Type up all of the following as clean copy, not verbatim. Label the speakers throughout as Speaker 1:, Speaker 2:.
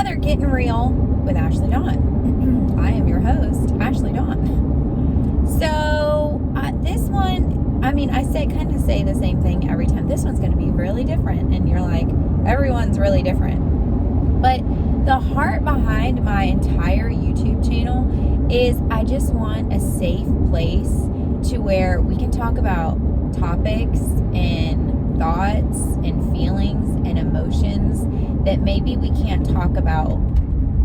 Speaker 1: another Getting Real with Ashleydawn. I am your host, Ashleydawn. So, this one, I kind of say the same thing every time. This one's going to be really different. And you're like, everyone's really different. But the heart behind my entire YouTube channel is I just want a safe place to where we can talk about topics and thoughts and feelings and emotions that maybe we can't talk about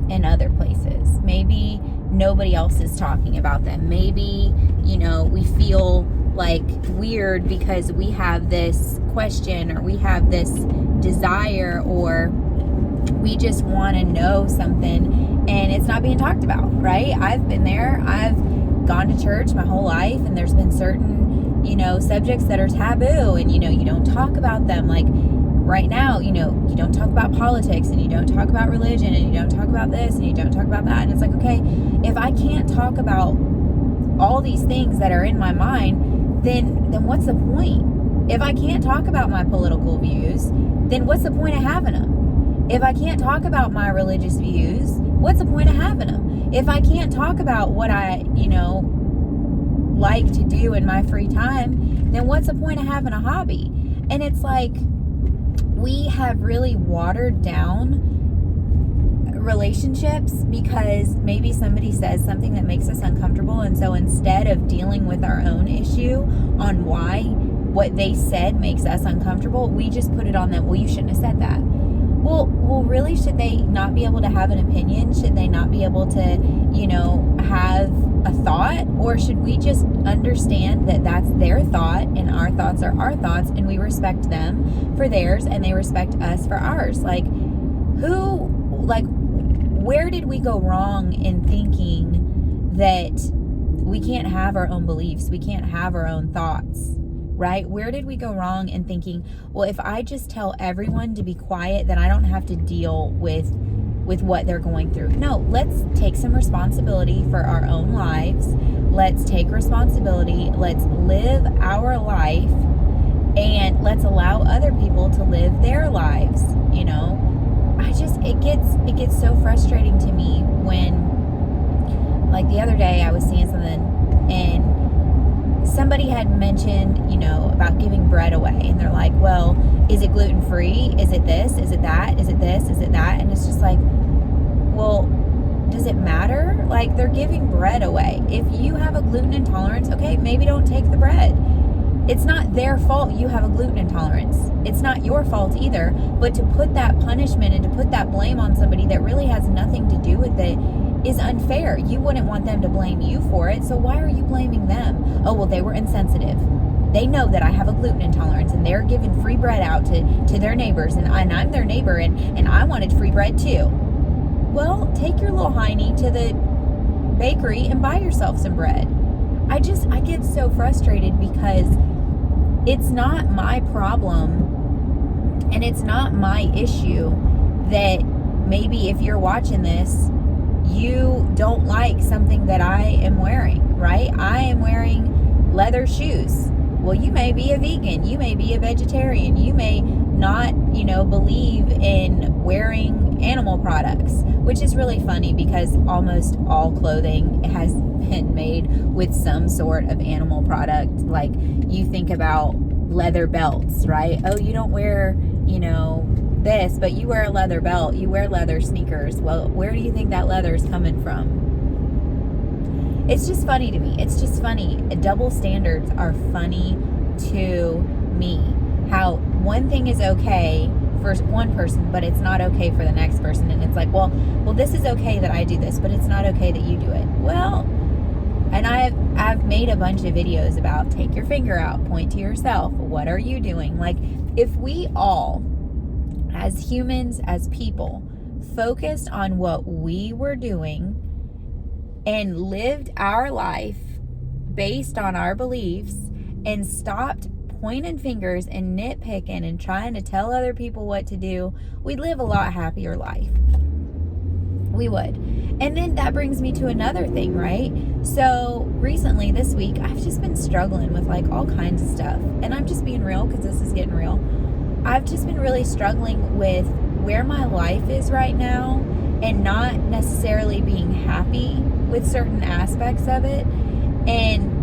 Speaker 1: in other places. Maybe nobody else is talking about them. Maybe, we feel like weird because we have this question or we have this desire or we just want to know something and it's not being talked about, right? I've been there. I've gone to church my whole life and there's been certain, subjects that are taboo and, you don't talk about them. Like right now, you don't talk about politics and you don't talk about religion and you don't talk about this and you don't talk about that. And it's like, okay, if I can't talk about all these things that are in my mind, then what's the point? If I can't talk about my political views, then what's the point of having them? If I can't talk about my religious views, what's the point of having them? If I can't talk about what I, like to do in my free time, then what's the point of having a hobby? And it's like, we have really watered down relationships because maybe somebody says something that makes us uncomfortable. And so instead of dealing with our own issue on why what they said makes us uncomfortable, we just put it on them. Well, you shouldn't have said that. Well, really, should they not be able to have an opinion? Should they not be able to, have a thought? Or should we just understand that that's their thought and our thoughts are our thoughts and we respect them for theirs and they respect us for ours? Where did we go wrong in thinking that we can't have our own beliefs? We can't have our own thoughts? Right? Where did we go wrong in thinking, well, if I just tell everyone to be quiet, then I don't have to deal with what they're going through? No, let's take some responsibility for our own lives. Let's take responsibility. Let's live our life and let's allow other people to live their lives. It gets so frustrating to me when, like the other day I was seeing something and somebody had mentioned, about giving bread away. And they're like, well, is it gluten-free? Is it this? Is it that? Is it this? Is it that? And it's just like, well, does it matter? Like, they're giving bread away. If you have a gluten intolerance, okay, maybe don't take the bread. It's not their fault you have a gluten intolerance. It's not your fault either. But to put that punishment and to put that blame on somebody that really has nothing to do with it is unfair. You wouldn't want them to blame you for it, so why are you blaming them? Oh, well, they were insensitive. They know that I have a gluten intolerance and they're giving free bread out to their neighbors and I'm their neighbor and I wanted free bread too. Well, take your little hiney to the bakery and buy yourself some bread. I get so frustrated because it's not my problem and it's not my issue that maybe if you're watching this, you don't like something that I am wearing, right? I am wearing leather shoes. Well, you may be a vegan, you may be a vegetarian, you may not, believe in wearing animal products, which is really funny because almost all clothing has been made with some sort of animal product. Like you think about leather belts, right? Oh, you don't wear, this, but you wear a leather belt, you wear leather sneakers. Well, where do you think that leather is coming from? It's just funny to me. It's just funny. Double standards are funny to me. How one thing is okay for one person, but it's not okay for the next person. And it's like, well, this is okay that I do this, but it's not okay that you do it. Well, and I've made a bunch of videos about take your finger out, point to yourself. What are you doing? Like, if we all, as humans, as people, focused on what we were doing and lived our life based on our beliefs and stopped pointing fingers and nitpicking and trying to tell other people what to do, we'd live a lot happier life. We would. And then that brings me to another thing, right? So recently this week, I've just been struggling with like all kinds of stuff. And I'm just being real because this is getting real. I've just been really struggling with where my life is right now and not necessarily being happy with certain aspects of it, and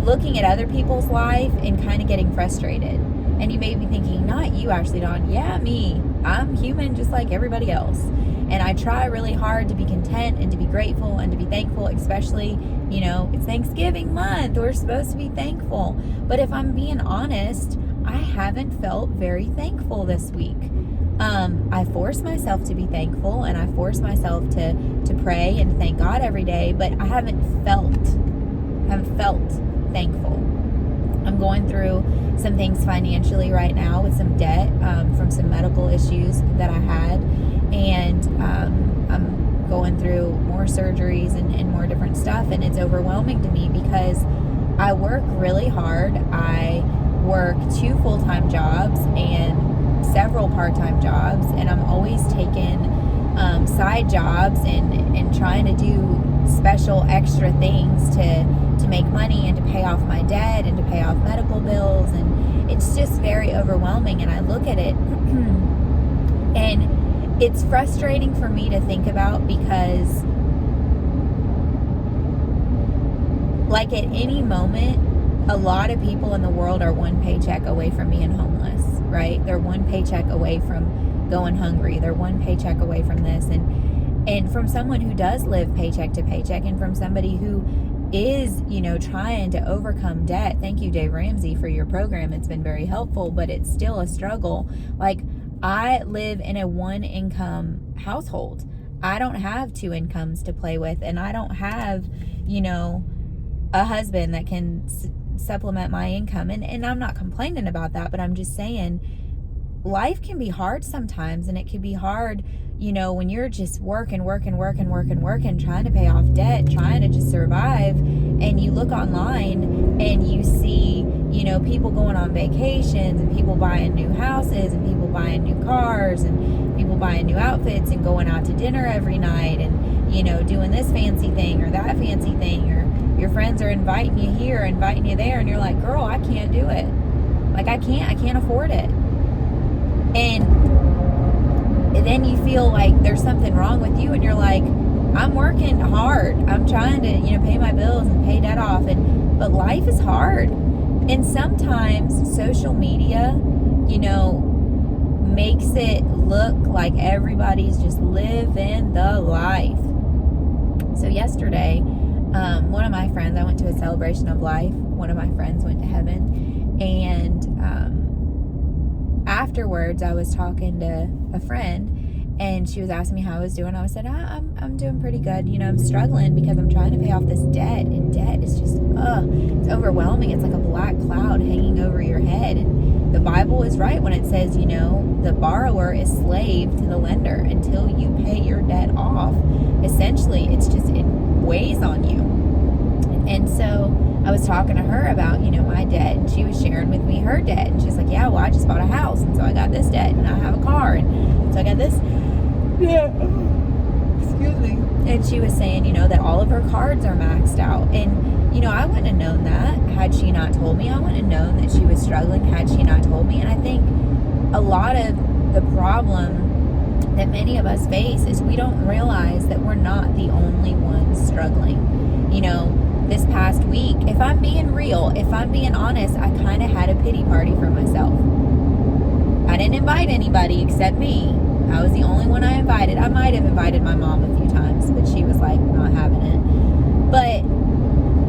Speaker 1: looking at other people's life and kind of getting frustrated. And you may be thinking, not you, Ashleydawn. Yeah, me. I'm human just like everybody else. And I try really hard to be content and to be grateful and to be thankful, especially, it's Thanksgiving month. We're supposed to be thankful. But if I'm being honest, I haven't felt very thankful this week. I force myself to be thankful, and I force myself to pray and thank God every day, but I haven't felt thankful. I'm going through some things financially right now with some debt from some medical issues that I had, and I'm going through more surgeries and more different stuff, and it's overwhelming to me because I work really hard. I work 2 full-time jobs and several part-time jobs, and I'm always taking side jobs and trying to do special extra things to make money and to pay off my debt and to pay off medical bills, and it's just very overwhelming. And I look at it and it's frustrating for me to think about, because like at any moment, a lot of people in the world are 1 paycheck away from being homeless, right? They're 1 paycheck away from going hungry. They're 1 paycheck away from this. And from someone who does live paycheck to paycheck, and from somebody who is, trying to overcome debt. Thank you, Dave Ramsey, for your program. It's been very helpful, but it's still a struggle. Like, I live in a 1-income household. I don't have 2 incomes to play with, and I don't have, a husband that can supplement my income. And I'm not complaining about that, but I'm just saying life can be hard sometimes, and it can be hard, when you're just working, trying to pay off debt, trying to just survive, and you look online and you see, people going on vacations, and people buying new houses, and people buying new cars, and people buying new outfits, and going out to dinner every night, and, doing this fancy thing or that fancy thing, or your friends are inviting you here, inviting you there, and you're like, girl, I can't do it. Like, I can't afford it. And then you feel like there's something wrong with you, and you're like, I'm working hard. I'm trying to, pay my bills and pay debt off, but life is hard. And sometimes social media, makes it look like everybody's just living the life. So yesterday, one of my friends, I went to a celebration of life. One of my friends went to heaven, and afterwards I was talking to a friend, and she was asking me how I was doing. I said, I'm doing pretty good. I'm struggling because I'm trying to pay off this debt, and debt is just, it's overwhelming. It's like a black cloud hanging over your head. And the Bible is right when it says, the borrower is slave to the lender until you pay your debt off. Essentially, it weighs on you. And so I was talking to her about, my debt, and she was sharing with me her debt, and she's like, yeah, well, I just bought a house, and so I got this debt, and I have a car, and so I got this. Yeah. Excuse me. And she was saying, that all of her cards are maxed out, and, I wouldn't have known that had she not told me. I wouldn't have known that she was struggling had she not told me. And I think a lot of the problem that many of us face is we don't realize that we're not the only ones struggling. This past week, if I'm being real, if I'm being honest, I kind of had a pity party for myself. I didn't invite anybody except me. I was the only one I invited. I might have invited my mom a few times, but she was like not having it. But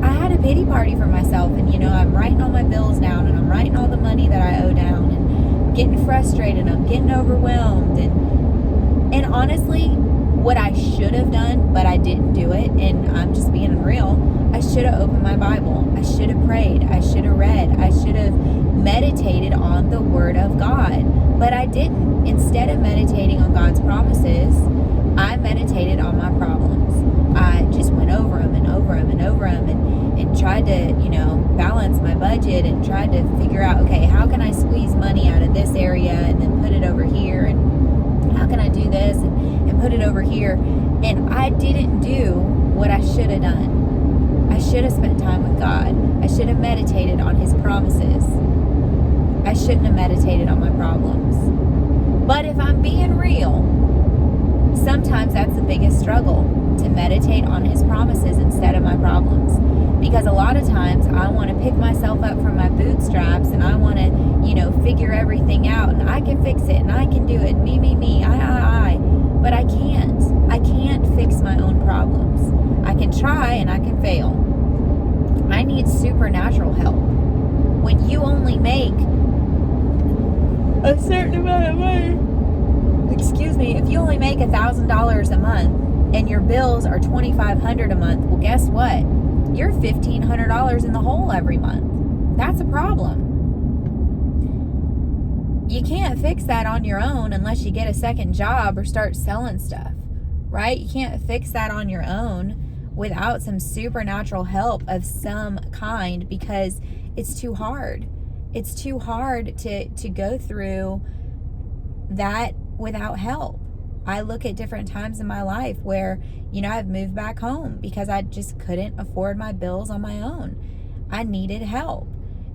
Speaker 1: I had a pity party for myself, and I'm writing all my bills down, and I'm writing all the money that I owe down, and I'm getting frustrated, I'm getting overwhelmed, and honestly, what I should have done, but I didn't do it, and I'm just being real, I should have opened my Bible. I should have prayed. I should have read. I should have meditated on the Word of God. But I didn't. Instead of meditating on God's promises, I meditated on my problems. I just went over them and over them and over them, and tried to, balance my budget, and tried to figure out, okay, how can I squeeze money out of this area and then put it over here, and how can I do this and put it over here. And I didn't do what I should have done. I should have spent time with God. I should have meditated on His promises. I shouldn't have meditated on my problems. But if I'm being real, sometimes that's the biggest struggle, to meditate on his promises instead of my problems. Because a lot of times I want to pick myself up from my bootstraps and I want to, figure everything out, and I can fix it and I can do it. Me, I. But I can't. I can't fix my own problems. I can try and I can fail. I need supernatural help. When you only make a certain amount of money, if you only make $1,000 a month and your bills are $2,500 a month, well, guess what? You're $1,500 in the hole every month. That's a problem. You can't fix that on your own unless you get a second job or start selling stuff, right? You can't fix that on your own without some supernatural help of some kind, because it's too hard. It's too hard to go through that without help. I look at different times in my life where, I've moved back home because I just couldn't afford my bills on my own. I needed help.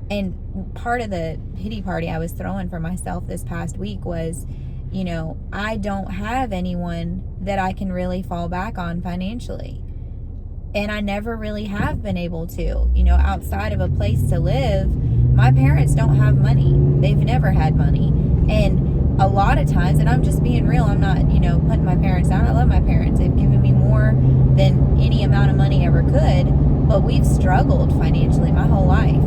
Speaker 1: And part of the pity party I was throwing for myself this past week was, I don't have anyone that I can really fall back on financially. And I never really have been able to, outside of a place to live. My parents don't have money. They've never had money. And a lot of times, and I'm just being real, I'm not, putting my parents down. I love my parents. They've given me more than any amount of money ever could. But we've struggled financially my whole life.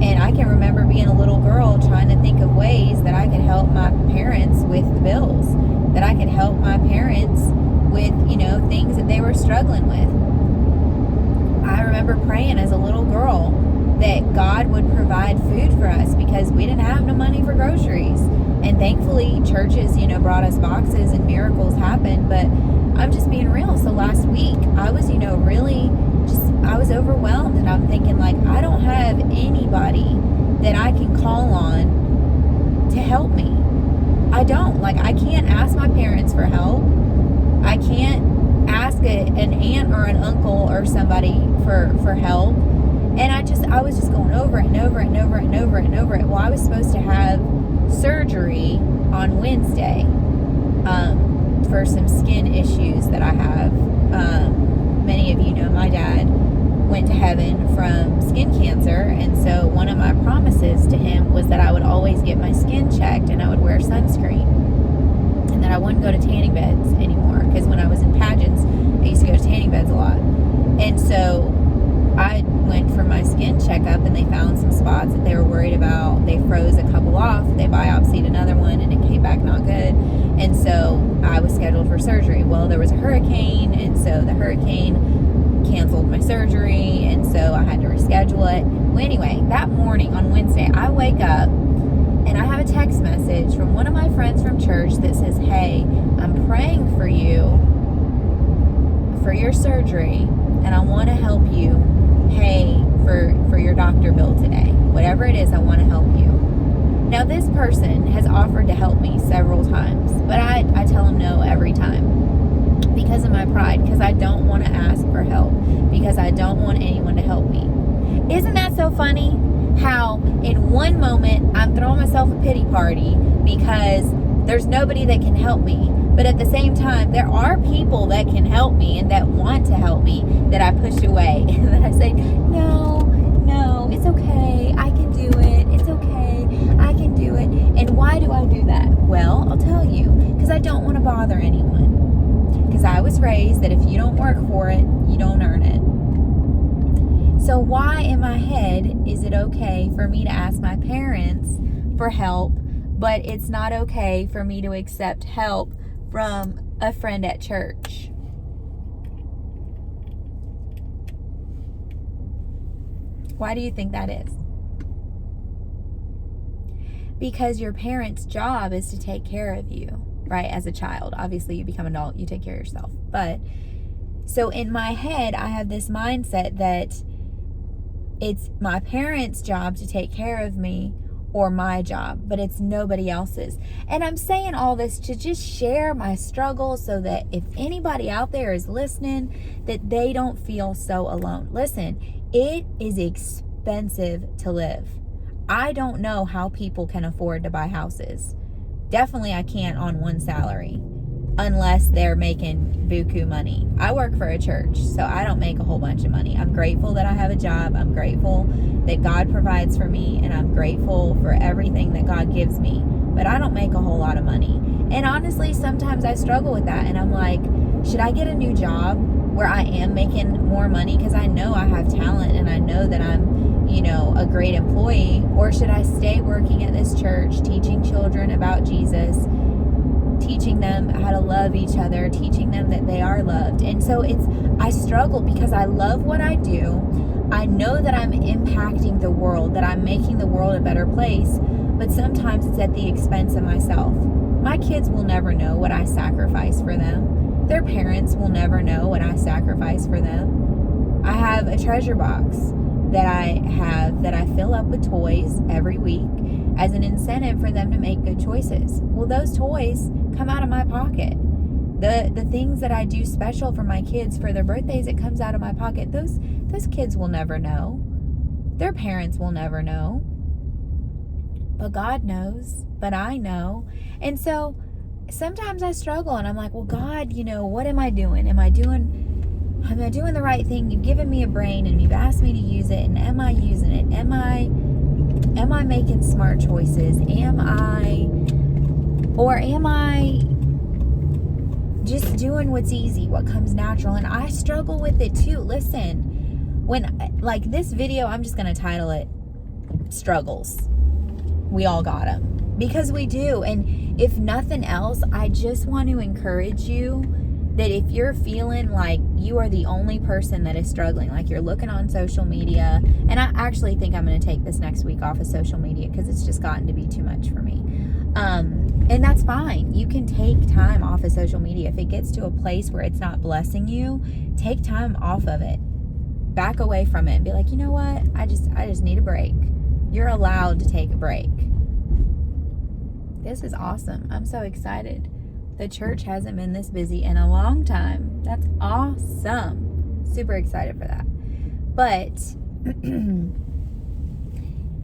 Speaker 1: And I can remember being a little girl trying to think of ways that I could help my parents with the bills, that I could help my parents with, things that they were struggling with. I remember praying as a little girl that God would provide food for us because we didn't have no money for groceries. And thankfully, churches, brought us boxes and miracles happened. But I'm just being real. So last week, I was, I was overwhelmed, and I'm thinking, I don't have anybody that I can call on to help me. I don't. I can't ask my parents for help. I can't ask an aunt or an uncle or somebody for help. And I was just going over it and over it and over it and over it and over it. Well, I was supposed to have surgery on Wednesday for some skin issues that I have. Many of you know my dad went to heaven from skin cancer, and so one of my promises to him was that I would always get my skin checked and I would wear sunscreen, and that I wouldn't go to tanning beds anymore, because when I was in pageants I used to go to tanning beds a lot. And so I went for my skin checkup, and they found some spots that they were worried about. They froze a couple off, they biopsied another one, and it came back not good. And so I was scheduled for surgery. Well, there was a hurricane, and so the hurricane canceled my surgery, and so I had to reschedule it. Well, anyway, that morning on Wednesday, I wake up and I have a text message from one of my friends from church that says, "Hey, I'm praying for you for your surgery, and I want to help you pay for your doctor bill today. Whatever it is, I want to help you." Now, this person has offered to help me several times, but I tell them no every time because of my pride, because I don't want to ask for help, because I don't want anyone to help me. Isn't that so funny? How in one moment I'm throwing myself a pity party because there's nobody that can help me, but at the same time there are people that can help me and that want to help me that I push away, and then I say, no, it's okay, I can do it, it's okay, I can do it. And why do I do that? Well, I'll tell you, because I don't want to bother anyone, because I was raised that if you don't work for it, you don't earn it. So why in my head is it okay for me to ask my parents for help, but it's not okay for me to accept help from a friend at church? Why do you think that is? Because your parents' job is to take care of you, right? As a child. Obviously, you become an adult, you take care of yourself. But, so in my head, I have this mindset that it's my parents' job to take care of me, or my job, but it's nobody else's. And I'm saying all this to just share my struggle so that if anybody out there is listening, that they don't feel so alone. Listen, it is expensive to live. I don't know how people can afford to buy houses. Definitely I can't on one salary. unless they're making buku money. I work for a church, so I don't make a whole bunch of money. I'm grateful that I have a job. I'm grateful that God provides for me, and I'm grateful for everything that God gives me. But I don't make a whole lot of money. And honestly, sometimes I struggle with that, and I'm like, should I get a new job where I am making more money? Because I know I have talent, and I know that I'm, you know, a great employee. Or should I stay working at this church, teaching children about Jesus, teaching them how to love each other, teaching them that they are loved? And so I struggle because I love what I do. I know that I'm impacting the world, that I'm making the world a better place, but sometimes it's at the expense of myself. My kids will never know what I sacrifice for them. Their parents will never know what I sacrifice for them. I have a treasure box that I fill up with toys every week as an incentive for them to make good choices. Well, those toys come out of my pocket. The things that I do special for my kids for their birthdays, it comes out of my pocket. Those kids will never know. Their parents will never know. But God knows. But I know. And so sometimes I struggle, and I'm like, well, God, you know, what am I doing? Am I doing the right thing? You've given me a brain, and you've asked me to use it, and am I using it? Am I making smart choices? Am I just doing what's easy, what comes natural? And I struggle with it too. Listen, when, like, this video, I'm just going to title it Struggles. We all got them, because we do. And if nothing else, I just want to encourage you that if you're feeling like you are the only person that is struggling, like you're looking on social media, and I actually think I'm going to take this next week off of social media because it's just gotten to be too much for me. And that's fine. You can take time off of social media. If it gets to a place where it's not blessing you, take time off of it. Back away from it and be like, you know what? I just need a break. You're allowed to take a break. This is awesome. I'm so excited. The church hasn't been this busy in a long time. That's awesome. Super excited for that. But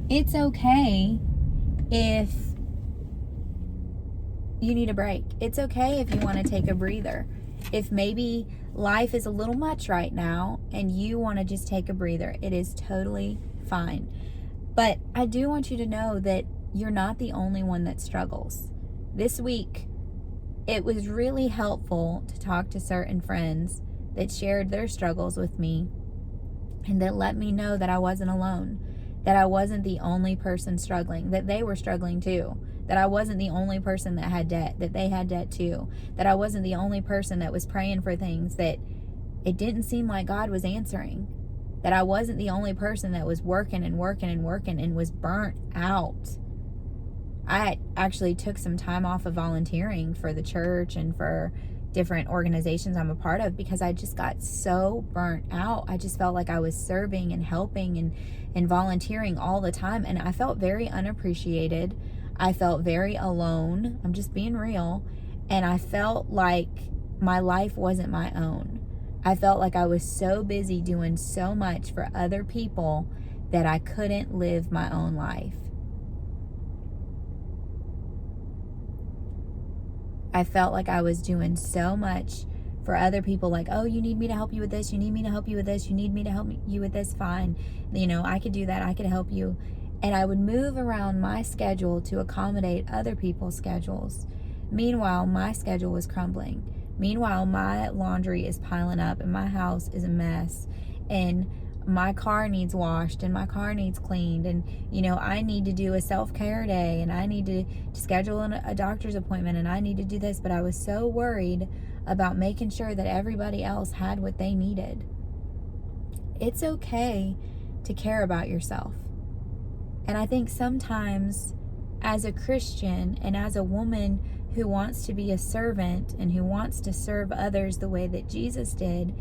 Speaker 1: it's okay if you need a break. It's okay if you want to take a breather. If maybe life is a little much right now and you want to just take a breather, it is totally fine. But I do want you to know that you're not the only one that struggles. This week, it was really helpful to talk to certain friends that shared their struggles with me and that let me know that I wasn't alone, that I wasn't the only person struggling, that they were struggling too, that I wasn't the only person that had debt, that they had debt too, that I wasn't the only person that was praying for things that it didn't seem like God was answering, that I wasn't the only person that was working and was burnt out. I actually took some time off of volunteering for the church and for different organizations I'm a part of because I just got so burnt out. I just felt like I was serving and helping and volunteering all the time, and I felt very unappreciated. I felt very alone. I'm just being real. And I felt like my life wasn't my own. I felt like I was so busy doing so much for other people that I couldn't live my own life. I felt like I was doing so much for other people, like, oh, you need me to help you with this, you need me to help you with this, you need me to help you with this, fine. You know, I could do that, I could help you. And I would move around my schedule to accommodate other people's schedules. Meanwhile, my schedule was crumbling. Meanwhile, my laundry is piling up and my house is a mess. And my car needs washed and my car needs cleaned, and you know, I need to do a self-care day, and I need to schedule a doctor's appointment, and I need to do this. But I was so worried about making sure that everybody else had what they needed. It's okay to care about yourself. And I think sometimes as a Christian and as a woman who wants to be a servant and who wants to serve others the way that Jesus did,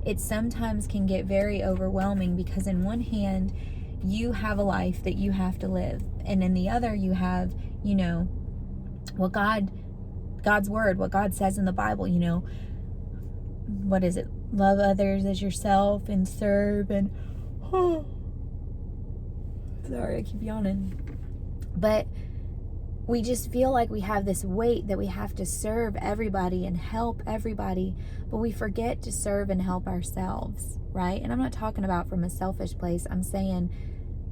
Speaker 1: it sometimes can get very overwhelming because in one hand, you have a life that you have to live. And in the other, you have, you know, what God's word, what God says in the Bible, you know, what is it? Love others as yourself and serve and, sorry, I keep yawning. But we just feel like we have this weight that we have to serve everybody and help everybody, but we forget to serve and help ourselves, right? And I'm not talking about from a selfish place. I'm saying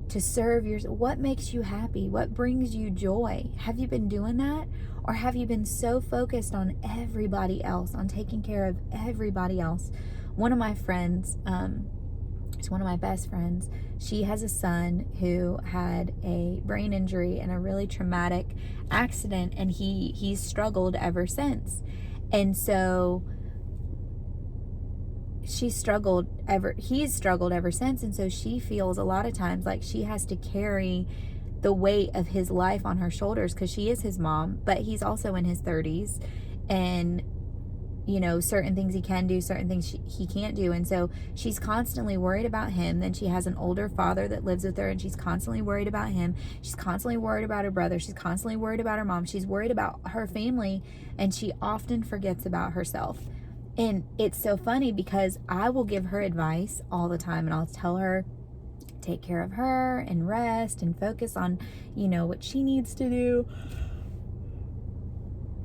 Speaker 1: to serve what makes you happy? What brings you joy? Have you been doing that? Or have you been so focused on everybody else, on taking care of everybody else? One of my friends, she's one of my best friends. She has a son who had a brain injury and a really traumatic accident, and he's struggled ever since. And so he's struggled ever since. And so she feels a lot of times like she has to carry the weight of his life on her shoulders, because she is his mom, but he's also in his 30s, and certain things he can do, certain things he can't do. And so she's constantly worried about him. Then she has an older father that lives with her, and she's constantly worried about him. She's constantly worried about her brother. She's constantly worried about her mom. She's worried about her family, and she often forgets about herself. And it's so funny because I will give her advice all the time, and I'll tell her, take care of her and rest and focus on, what she needs to do.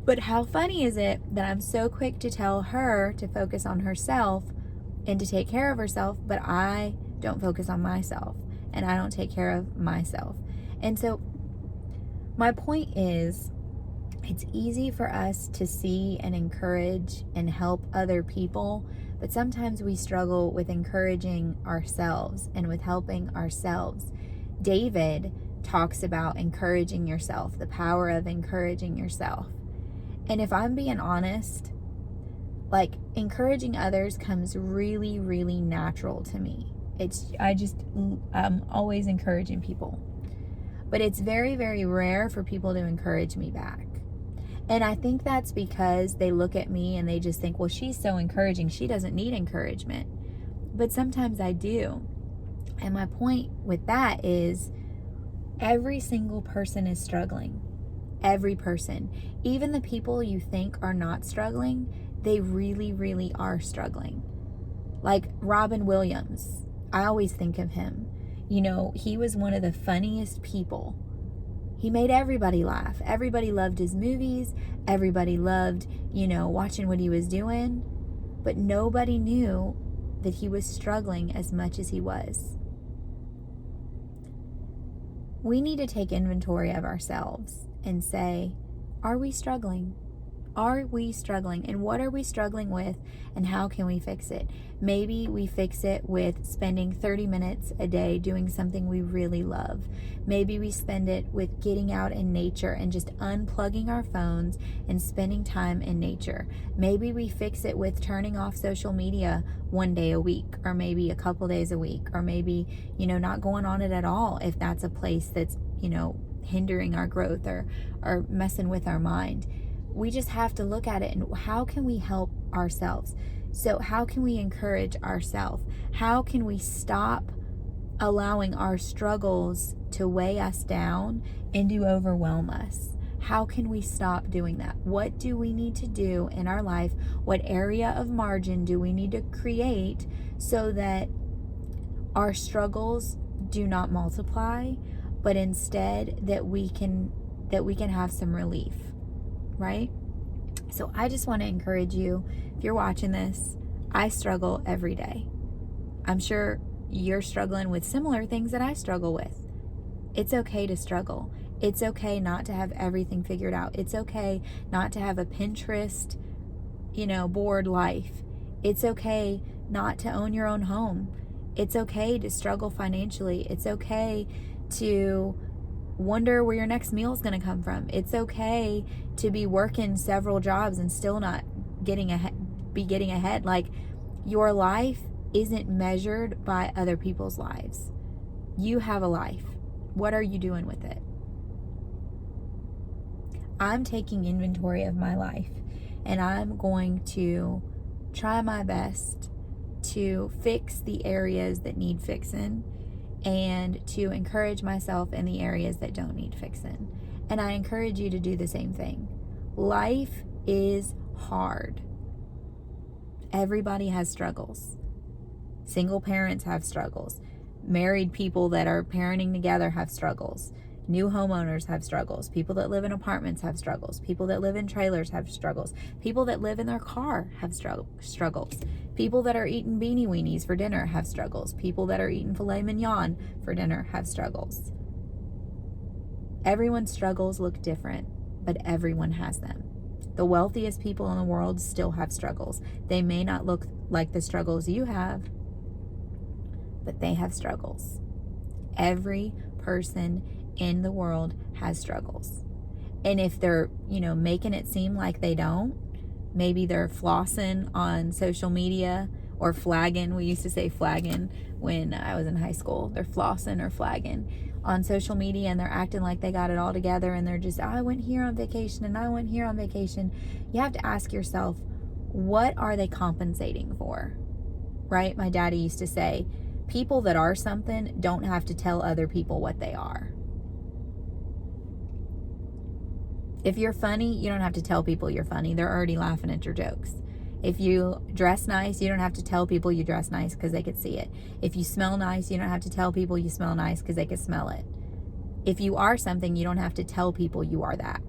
Speaker 1: But how funny is it that I'm so quick to tell her to focus on herself and to take care of herself, but I don't focus on myself and I don't take care of myself. And so my point is, it's easy for us to see and encourage and help other people, but sometimes we struggle with encouraging ourselves and with helping ourselves. David talks about encouraging yourself, the power of encouraging yourself. And if I'm being honest, like, encouraging others comes really, really natural to me. I'm always encouraging people. But it's very, very rare for people to encourage me back. And I think that's because they look at me and they just think, well, she's so encouraging, she doesn't need encouragement. But sometimes I do. And my point with that is, every single person is struggling. Every person. Even the people you think are not struggling, they really, really are struggling. Like Robin Williams. I always think of him. He was one of the funniest people. He made everybody laugh. Everybody loved his movies. Everybody loved, watching what he was doing. But nobody knew that he was struggling as much as he was. We need to take inventory of ourselves and say, are we struggling? Are we struggling? And what are we struggling with? And how can we fix it? Maybe we fix it with spending 30 minutes a day doing something we really love. Maybe we spend it with getting out in nature and just unplugging our phones and spending time in nature. Maybe we fix it with turning off social media one day a week, or maybe a couple days a week, or maybe, not going on it at all if that's a place that's, hindering our growth or messing with our mind. We just have to look at it and how can we help ourselves? So how can we encourage ourselves? How can we stop allowing our struggles to weigh us down and to overwhelm us? How can we stop doing that? What do we need to do in our life? What area of margin do we need to create so that our struggles do not multiply, but instead that we can have some relief, right? So I just want to encourage you, if you're watching this, I struggle every day. I'm sure you're struggling with similar things that I struggle with. It's okay to struggle. It's okay not to have everything figured out. It's okay not to have a Pinterest, board life. It's okay not to own your own home. It's okay to struggle financially. It's okay to wonder where your next meal is going to come from. It's okay to be working several jobs and still not getting ahead. Like, your life isn't measured by other people's lives. You have a life. What are you doing with it? I'm taking inventory of my life, and I'm going to try my best to fix the areas that need fixing and to encourage myself in the areas that don't need fixing. And I encourage you to do the same thing. Life is hard. Everybody has struggles. Single parents have struggles. Married people that are parenting together have struggles. New homeowners have struggles. People that live in apartments have struggles. People that live in trailers have struggles. People that live in their car have struggles. People that are eating beanie weenies for dinner have struggles. People that are eating filet mignon for dinner have struggles. Everyone's struggles look different, but everyone has them. The wealthiest people in the world still have struggles. They may not look like the struggles you have, but they have struggles. Every person in the world has struggles. And if they're, making it seem like they don't, maybe they're flossing on social media or flagging. We used to say flagging when I was in high school. They're flossing or flagging on social media, and they're acting like they got it all together, and they're just, I went here on vacation and I went here on vacation. You have to ask yourself, what are they compensating for? Right? My daddy used to say, people that are something don't have to tell other people what they are. If you're funny, you don't have to tell people you're funny. They're already laughing at your jokes. If you dress nice, you don't have to tell people you dress nice because they could see it. If you smell nice, you don't have to tell people you smell nice because they could smell it. If you are something, you don't have to tell people you are that.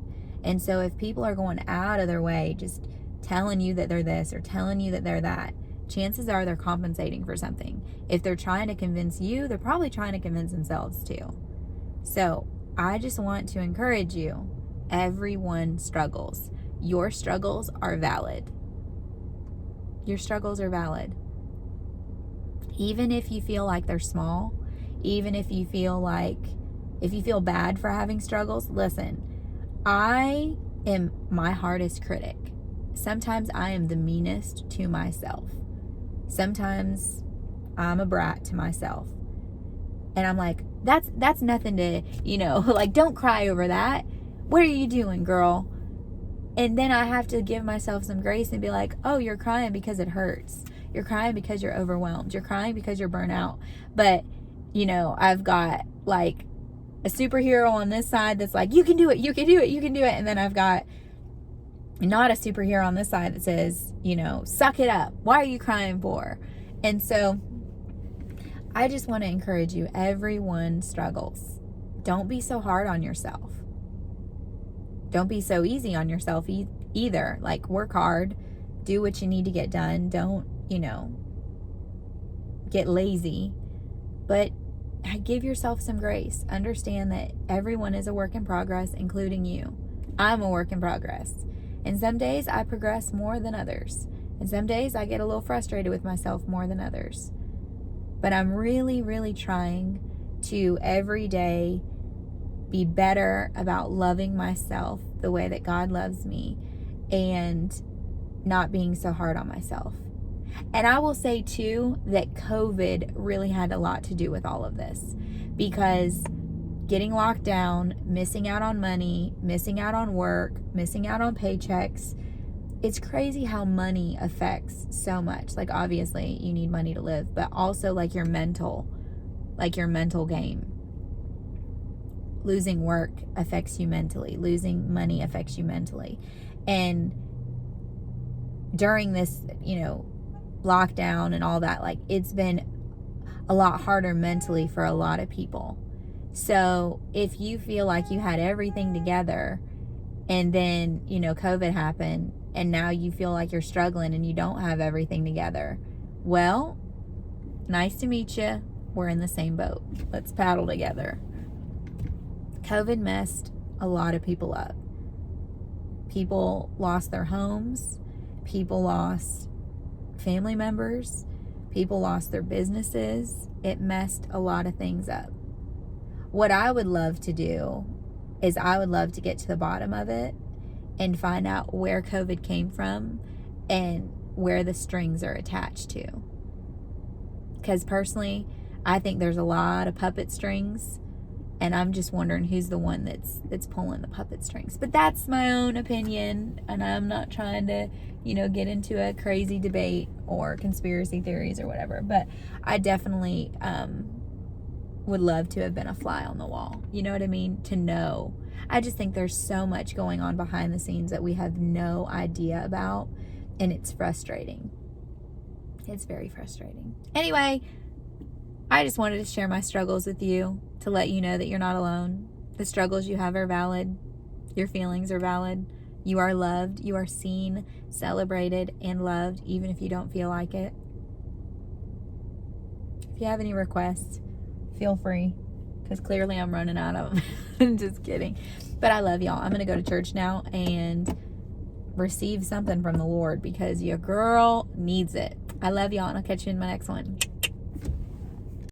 Speaker 1: And so if people are going out of their way just telling you that they're this or telling you that they're that, chances are they're compensating for something. If they're trying to convince you, they're probably trying to convince themselves too. So I just want to encourage you. Everyone struggles. Your struggles are valid. Your struggles are valid. Even if you feel like they're small, even if you feel bad for having struggles, listen, I am my hardest critic. Sometimes I am the meanest to myself. Sometimes I'm a brat to myself. And I'm like, that's nothing to, don't cry over that. What are you doing, girl? And then I have to give myself some grace and be like, oh, you're crying because it hurts. You're crying because you're overwhelmed. You're crying because you're burnt out. But, I've got like a superhero on this side that's like, you can do it, you can do it, you can do it. And then I've got not a superhero on this side that says, suck it up. Why are you crying for? And so I just want to encourage you. Everyone struggles. Don't be so hard on yourself. Don't be so easy on yourself either. Like, work hard, do what you need to get done. Don't, get lazy, but give yourself some grace. Understand that everyone is a work in progress, including you. I'm a work in progress. And some days I progress more than others. And some days I get a little frustrated with myself more than others. But I'm really, really trying to every day be better about loving myself the way that God loves me and not being so hard on myself. And I will say too that COVID really had a lot to do with all of this, because getting locked down, missing out on money, missing out on work, missing out on paychecks, it's crazy how money affects so much. Like, obviously you need money to live, but also like your mental game. Losing work affects you mentally. Losing money affects you mentally. And during this, lockdown and all that, like, it's been a lot harder mentally for a lot of people. So if you feel like you had everything together and then, COVID happened and now you feel like you're struggling and you don't have everything together, well, nice to meet you. We're in the same boat. Let's paddle together. COVID messed a lot of people up. People lost their homes. People lost family members. People lost their businesses. It messed a lot of things up. What I would love to do is I would love to get to the bottom of it and find out where COVID came from and where the strings are attached to. Because personally, I think there's a lot of puppet strings, and I'm just wondering who's the one that's pulling the puppet strings. But that's my own opinion, and I'm not trying to, get into a crazy debate or conspiracy theories or whatever. But I definitely would love to have been a fly on the wall. You know what I mean? To know. I just think there's so much going on behind the scenes that we have no idea about, and it's frustrating. It's very frustrating. Anyway, I just wanted to share my struggles with you, to let you know that you're not alone. The struggles you have are valid. Your feelings are valid. You are loved. You are seen, celebrated, and loved, even if you don't feel like it. If you have any requests, feel free, because clearly I'm running out of them. I'm just kidding. But I love y'all. I'm going to go to church now and receive something from the Lord, because your girl needs it. I love y'all, and I'll catch you in my next one.